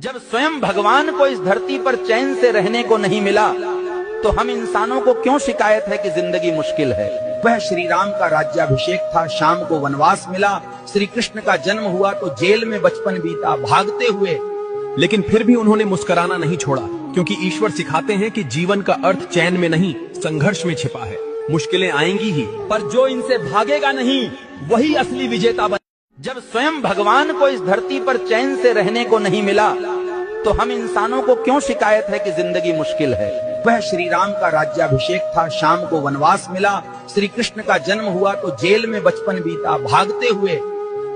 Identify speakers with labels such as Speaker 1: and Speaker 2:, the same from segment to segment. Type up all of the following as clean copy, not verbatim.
Speaker 1: जब स्वयं भगवान को इस धरती पर चैन से रहने को नहीं मिला, तो हम इंसानों को क्यों शिकायत है कि जिंदगी मुश्किल है।
Speaker 2: वह श्री राम का राज्याभिषेक था, शाम को वनवास मिला। श्री कृष्ण का जन्म हुआ तो जेल में बचपन बीता भागते हुए।
Speaker 3: लेकिन फिर भी उन्होंने मुस्कुराना नहीं छोड़ा, क्योंकि ईश्वर सिखाते हैं कि जीवन का अर्थ चैन में नहीं, संघर्ष में छिपा है। मुश्किलें आएंगी ही,
Speaker 1: पर जो इनसे भागेगा नहीं, वही असली विजेता बने। जब स्वयं भगवान को इस धरती पर चैन से रहने को नहीं मिला, तो हम इंसानों को क्यों शिकायत है कि जिंदगी मुश्किल है।
Speaker 2: वह श्री राम का राज्याभिषेक था, शाम को वनवास मिला। श्री कृष्ण का जन्म हुआ तो जेल में बचपन बीता भागते हुए।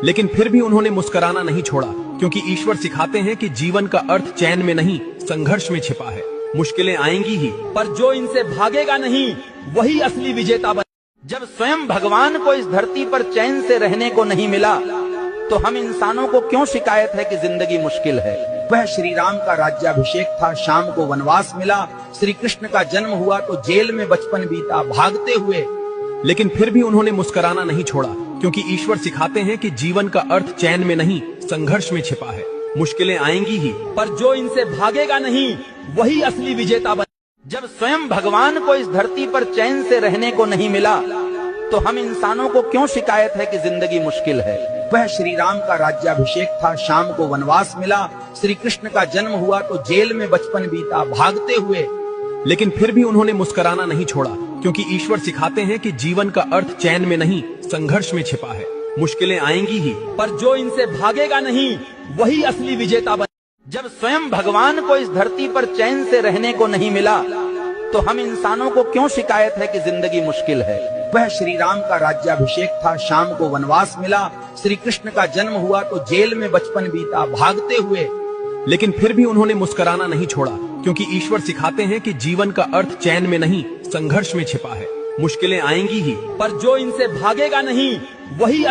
Speaker 3: लेकिन फिर भी उन्होंने मुस्कुराना नहीं छोड़ा, क्योंकि ईश्वर सिखाते हैं कि जीवन का अर्थ चैन में नहीं, संघर्ष में छिपा है। मुश्किलें आएंगी ही,
Speaker 1: पर जो इनसे भागेगा नहीं, वही असली विजेता बने। जब स्वयं भगवान को इस धरती पर चैन से रहने को नहीं मिला, तो हम इंसानों को क्यों शिकायत है कि जिंदगी मुश्किल है।
Speaker 2: वह श्री राम का राज्याभिषेक था, शाम को वनवास मिला। श्री कृष्ण का जन्म हुआ तो जेल में बचपन बीता भागते हुए।
Speaker 3: लेकिन फिर भी उन्होंने मुस्कुराना नहीं छोड़ा, क्योंकि ईश्वर सिखाते हैं कि जीवन का अर्थ चैन में नहीं, संघर्ष में छिपा है। मुश्किलें आएंगी ही,
Speaker 1: पर जो इनसे भागेगा नहीं, वही असली विजेता बने। जब स्वयं भगवान को इस धरती पर चैन से रहने को नहीं मिला, तो हम इंसानों को क्यों शिकायत है कि जिंदगी मुश्किल है।
Speaker 2: वह श्री राम का राज्याभिषेक था, शाम को वनवास मिला। श्री कृष्ण का जन्म हुआ तो जेल में बचपन बीता भागते हुए।
Speaker 3: लेकिन फिर भी उन्होंने मुस्कुराना नहीं छोड़ा, क्योंकि ईश्वर सिखाते हैं कि जीवन का अर्थ चैन में नहीं, संघर्ष में छिपा है। मुश्किलें आएंगी ही,
Speaker 1: पर जो इनसे भागेगा नहीं, वही असली विजेता बने। जब स्वयं भगवान को इस धरती पर चैन से रहने को नहीं मिला, तो हम इंसानों को क्यों शिकायत है कि जिंदगी मुश्किल है।
Speaker 2: वह श्री राम का राज्याभिषेक था, शाम को वनवास मिला। श्री कृष्ण का जन्म हुआ तो जेल में बचपन बीता भागते हुए।
Speaker 3: लेकिन फिर भी उन्होंने मुस्कुराना नहीं छोड़ा, क्योंकि ईश्वर सिखाते हैं कि जीवन का अर्थ चैन में नहीं, संघर्ष में छिपा है। मुश्किलें आएंगी ही,
Speaker 1: पर जो इनसे भागेगा नहीं, वही